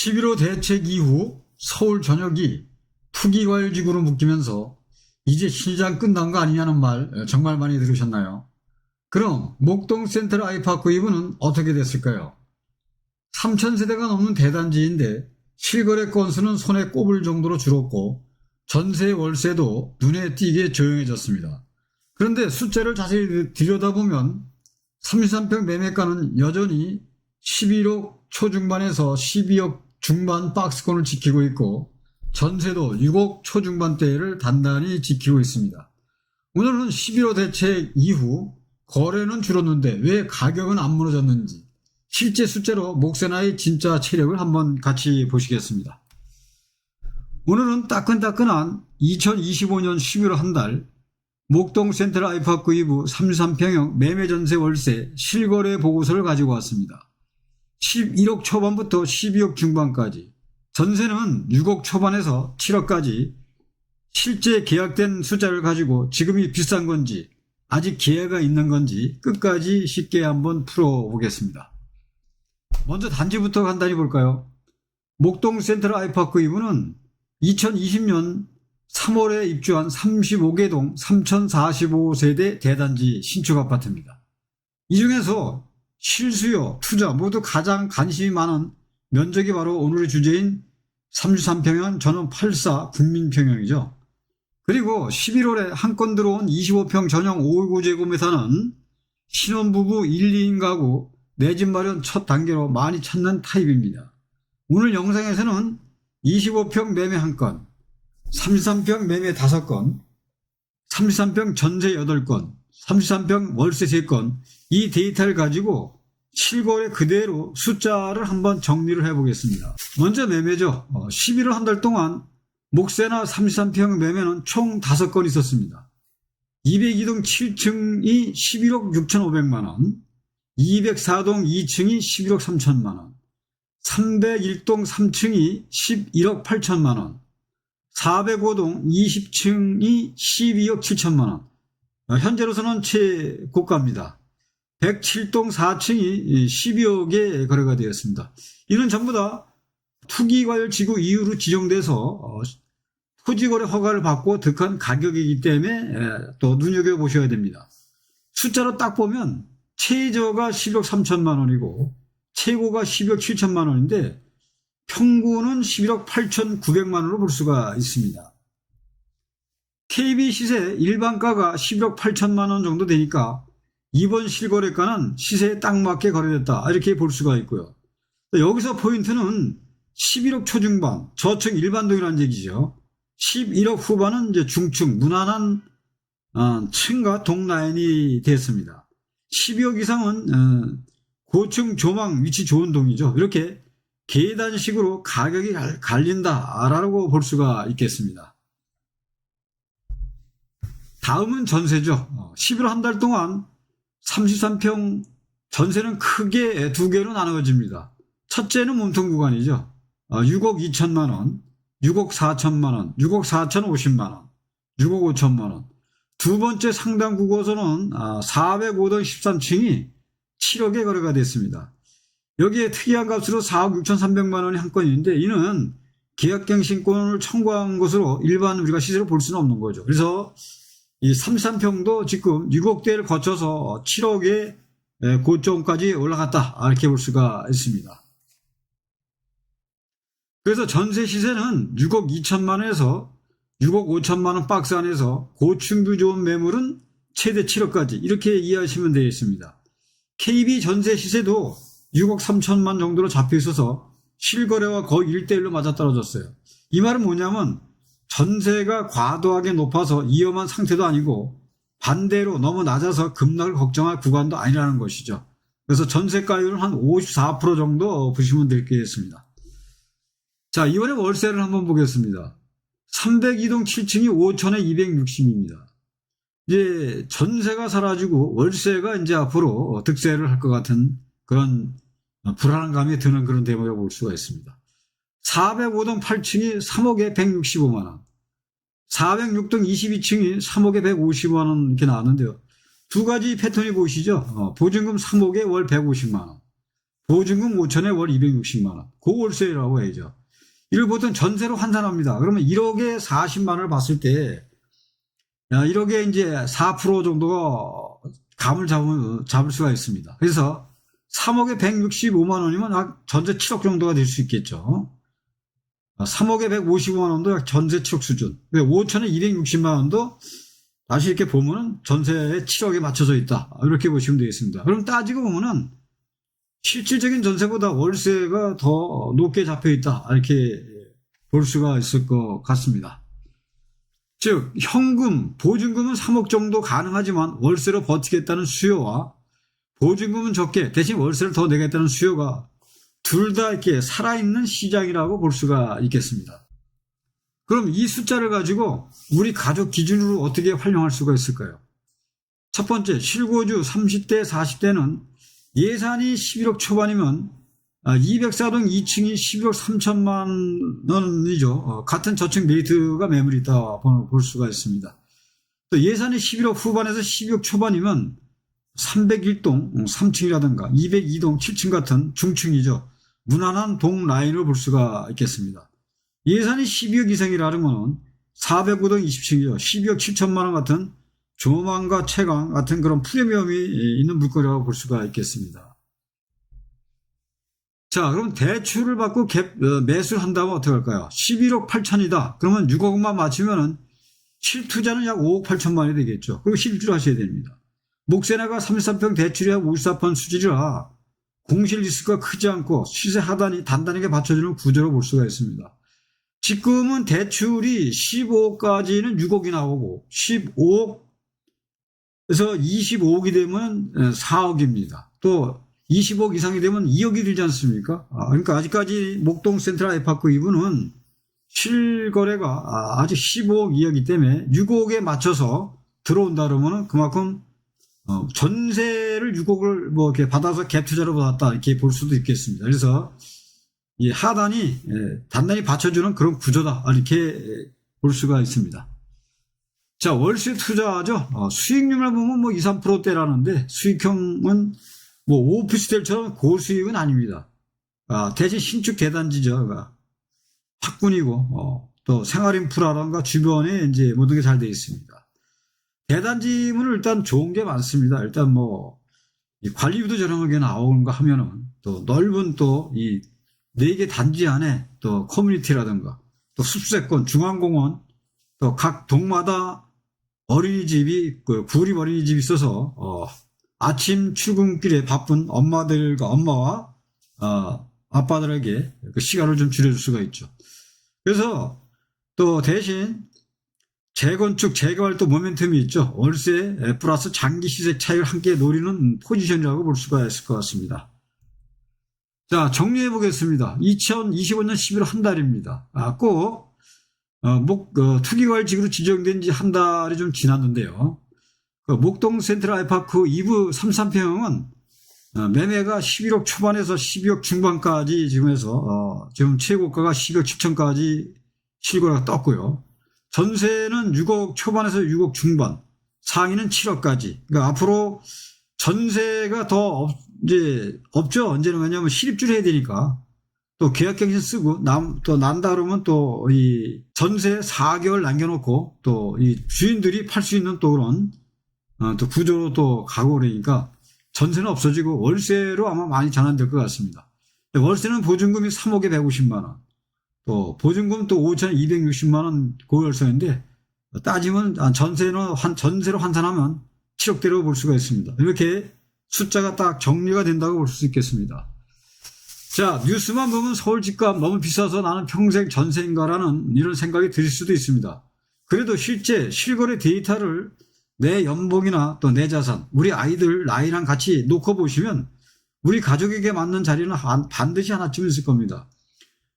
11.5 대책 이후 서울 전역이 투기과열지구로 묶이면서 이제 시장 끝난 거 아니냐는 말 정말 많이 들으셨나요? 그럼 목동 센트럴 아이파크 이브는 어떻게 됐을까요? 3,000세대가 넘는 대단지인데 실거래 건수는 손에 꼽을 정도로 줄었고 전세 월세도 눈에 띄게 조용해졌습니다. 그런데 숫자를 자세히 들여다보면 33평 매매가는 여전히 11억 초중반에서 12억 중반 박스권을 지키고 있고 전세도 6억 초중반대를 단단히 지키고 있습니다. 오늘은 11.5 대책 이후 거래는 줄었는데 왜 가격은 안 무너졌는지 실제 숫자로 목세나의 진짜 체력을 한번 같이 보시겠습니다. 오늘은 따끈따끈한 2025년 11월 한 달 목동 센트럴 아이파크 이브 33평형 매매 전세 월세 실거래 보고서를 가지고 왔습니다. 11억 초반부터 12억 중반까지, 전세는 6억 초반에서 7억까지 실제 계약된 숫자를 가지고 지금이 비싼 건지 아직 기회가 있는 건지 끝까지 쉽게 한번 풀어보겠습니다. 먼저 단지부터 간단히 볼까요? 목동 센트럴 아이파크 이브는 2020년 3월에 입주한 35개동 3045세대 대단지 신축 아파트입니다. 이 중에서 실수요, 투자 모두 가장 관심이 많은 면적이 바로 오늘의 주제인 33평형 전원 84 국민평형이죠. 그리고 11월에 한 건 들어온 25평 전용 5.9제곱미터는 신혼부부 1, 2인 가구 내 집 마련 첫 단계로 많이 찾는 타입입니다. 오늘 영상에서는 25평 매매 1건, 33평 매매 5건, 33평 전세 8건, 33평 월세 3건, 이 데이터를 가지고 실거래 그대로 숫자를 한번 정리를 해보겠습니다. 먼저 매매죠. 11월 한 달 동안 목세나 33평 매매는 총 5건 있었습니다. 202동 7층이 11억 6,500만원, 204동 2층이 11억 3천만원, 301동 3층이 11억 8천만원, 405동 20층이 12억 7천만원, 현재로서는 최고가입니다. 107동 4층이 12억에 거래가 되었습니다. 이는 전부 다 투기과열지구 이후로 지정돼서 토지거래 허가를 받고 득한 가격이기 때문에 또 눈여겨보셔야 됩니다. 숫자로 딱 보면 최저가 11억 3천만 원이고 최고가 12억 7천만 원인데 평균은 11억 8천9백만 원으로 볼 수가 있습니다. KB 시세 일반가가 11억 8천만 원 정도 되니까 이번 실거래가는 시세에 딱 맞게 거래됐다, 이렇게 볼 수가 있고요. 여기서 포인트는 11억 초중반, 저층 일반동이라는 얘기죠. 11억 후반은 이제 중층, 무난한 층과 동라인이 됐습니다. 12억 이상은 고층 조망 위치 좋은 동이죠. 이렇게 계단식으로 가격이 갈린다라고 볼 수가 있겠습니다. 다음은 전세죠. 11월 한 달 동안 33평 전세는 크게 두 개로 나누어집니다. 첫째는 몸통 구간이죠. 6억 2천만 원, 6억 4천만 원, 6억 4천 50만 원, 6억 5천만 원. 두 번째 상당 구고서는 405동 13층이 7억에 거래가 됐습니다. 여기에 특이한 값으로 4억 6천 3백만 원이 한 건인데 이는 계약갱신권을 청구한 것으로 일반 우리가 시세로 볼 수는 없는 거죠. 그래서 이 33평도 지금 6억대를 거쳐서 7억의 고점까지 올라갔다, 이렇게 볼 수가 있습니다. 그래서 전세 시세는 6억 2천만 원에서 6억 5천만 원 박스 안에서 고층뷰 좋은 매물은 최대 7억까지, 이렇게 이해하시면 되겠습니다. KB 전세 시세도 6억 3천만 정도로 잡혀 있어서 실거래와 거의 1대1로 맞아떨어졌어요. 이 말은 뭐냐면 전세가 과도하게 높아서 위험한 상태도 아니고 반대로 너무 낮아서 급락을 걱정할 구간도 아니라는 것이죠. 그래서 전세가율은 한 54% 정도 보시면 되겠습니다. 자, 이번에 월세를 한번 보겠습니다. 302동 7층이 5천에 260입니다. 이제 전세가 사라지고 월세가 이제 앞으로 득세를 할 것 같은 그런 불안감이 드는 그런 대목이라고 볼 수가 있습니다. 405동 8층이 3억에 165만원, 406동 22층이 3억에 150만원 이렇게 나왔는데요. 두 가지 패턴이 보이시죠? 보증금 3억에 월 150만원, 보증금 5천에 월 260만 원. 고월세라고 해야죠. 이를 보통 전세로 환산합니다. 그러면 1억에 40만 원을 봤을 때 1억에 이제 4% 정도가 감을 잡을 수가 있습니다. 그래서 3억에 165만 원이면 약 전세 7억 정도가 될 수 있겠죠. 3억에 155만 원도 약 전세 7억 수준. 5천에 260만 원도 다시 이렇게 보면은 전세에 7억에 맞춰져 있다. 이렇게 보시면 되겠습니다. 그럼 따지고 보면은 실질적인 전세보다 월세가 더 높게 잡혀 있다. 이렇게 볼 수가 있을 것 같습니다. 즉 현금, 보증금은 3억 정도 가능하지만 월세로 버티겠다는 수요와 보증금은 적게 대신 월세를 더 내겠다는 수요가 둘 다 이렇게 살아있는 시장이라고 볼 수가 있겠습니다. 그럼 이 숫자를 가지고 우리 가족 기준으로 어떻게 활용할 수가 있을까요? 첫 번째, 실거주 30대, 40대는 예산이 11억 초반이면 204동 2층이 11억 3천만 원이죠. 같은 저층 메리트가 매물이 있다 볼 수가 있습니다. 또 예산이 11억 후반에서 12억 초반이면 301동 3층이라든가 202동 7층 같은 중층이죠. 무난한 동 라인을 볼 수가 있겠습니다. 예산이 12억 이상이라는 것은 405동 20층이죠. 12억 7천만 원 같은 조망과 채광 같은 그런 프리미엄이 있는 물건이라고 볼 수가 있겠습니다. 자, 그럼 대출을 받고 매수를 한다면 어떻게 할까요? 11억 8천이다. 그러면 6억만 맞추면은 실투자는 약 5억 8천만 원이 되겠죠. 그리고 실주를 하셔야 됩니다. 목세나가 33평 대출이 약 54% 수준이라 공실 리스크가 크지 않고 시세 하단이 단단하게 받쳐주는 구조로 볼 수가 있습니다. 지금은 대출이 15억까지는 6억이 나오고 15억에서 25억이 되면 4억입니다. 또 20억 이상이 되면 2억이 들지 않습니까? 그러니까 아직까지 목동 센트럴 아이파크 2부는 실거래가 아직 15억 이하이기 때문에 6억에 맞춰서 들어온다 그러면 그만큼 전세를 6억을 뭐 이렇게 받아서 갭 투자로 받았다 이렇게 볼 수도 있겠습니다. 그래서 이 하단이 단단히 받쳐주는 그런 구조다 이렇게 볼 수가 있습니다. 자, 월세 투자죠. 수익률을 보면 뭐 2, 3%대라는데 수익형은 뭐 오피스텔처럼 고수익은 아닙니다. 대신 신축 대단지죠. 학군이고 또 생활인프라라든가 주변에 이제 모든 게 잘 되어 있습니다. 대단지문은 일단 좋은 게 많습니다. 일단 뭐 관리비도 저렴하게 나오는가 하면은 또 넓은 또 이 4개 단지 안에 또 커뮤니티라든가 또 숲세권, 중앙공원 또 각 동마다 어린이집이 구립 어린이집이 있어서 아침 출근길에 바쁜 엄마와 아빠들에게 그 시간을 좀 줄여줄 수가 있죠. 그래서 또 대신 재건축, 재개발 또 모멘텀이 있죠. 월세 플러스 장기 시세 차익을 함께 노리는 포지션이라고 볼 수가 있을 것 같습니다. 자, 정리해 보겠습니다. 2025년 11월 한 달입니다. 꼭 투기과열지구로 지정된 지 한 달이 좀 지났는데요. 목동 센트럴 아이파크 2부 33평은 매매가 11억 초반에서 12억 중반까지 지금 해서 지금 최고가가 12억 7천까지 실거래가 떴고요. 전세는 6억 초반에서 6억 중반, 상위는 7억까지. 그러니까 앞으로 전세가 더 이제 없죠. 언제는 왜냐하면 실입주를 해야 되니까. 또 계약갱신 쓰고 또 난다 그러면 또 이 전세 4개월 남겨놓고 또 이 주인들이 팔 수 있는 또 그런 또 구조로 또 가고 그러니까 전세는 없어지고 월세로 아마 많이 전환될 것 같습니다. 월세는 보증금이 3억에 150만 원. 또 보증금 또 5천에 260만 원 고월세인데 따지면 전세로 환산하면 7억대로 볼 수가 있습니다. 이렇게 숫자가 딱 정리가 된다고 볼 수 있겠습니다. 자, 뉴스만 보면 서울 집값 너무 비싸서 나는 평생 전세인가라는 이런 생각이 들 수도 있습니다. 그래도 실제 실거래 데이터를 내 연봉이나 또 내 자산, 우리 아이들 나이랑 같이 놓고 보시면 우리 가족에게 맞는 자리는 반드시 하나쯤 있을 겁니다.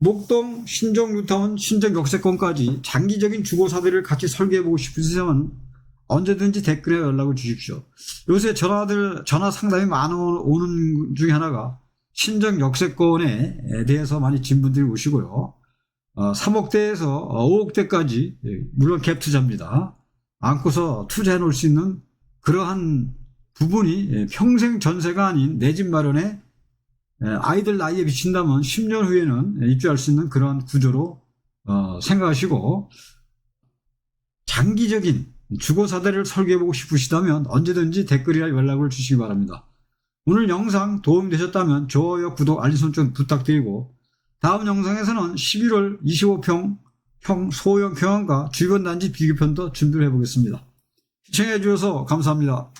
목동, 신정 뉴타운, 신정 역세권까지 장기적인 주거사들을 같이 설계해보고 싶으시면 언제든지 댓글에 연락을 주십시오. 요새 전화 상담이 많이 오는 중에 하나가 신정 역세권에 대해서 많이 진 분들이 오시고요. 3억대에서 5억대까지 물론 갭 투자입니다. 안고서 투자해 놓을 수 있는 그러한 부분이 평생 전세가 아닌 내 집 마련에 아이들 나이에 비친다면 10년 후에는 입주할 수 있는 그런 구조로 생각하시고, 장기적인 주거사다리를 설계해보고 싶으시다면 언제든지 댓글이나 연락을 주시기 바랍니다. 오늘 영상 도움이 되셨다면 좋아요, 구독, 알림 설정 부탁드리고, 다음 영상에서는 11월 25평 소형 평형과 주변단지 비교편도 준비를 해보겠습니다. 시청해주셔서 감사합니다.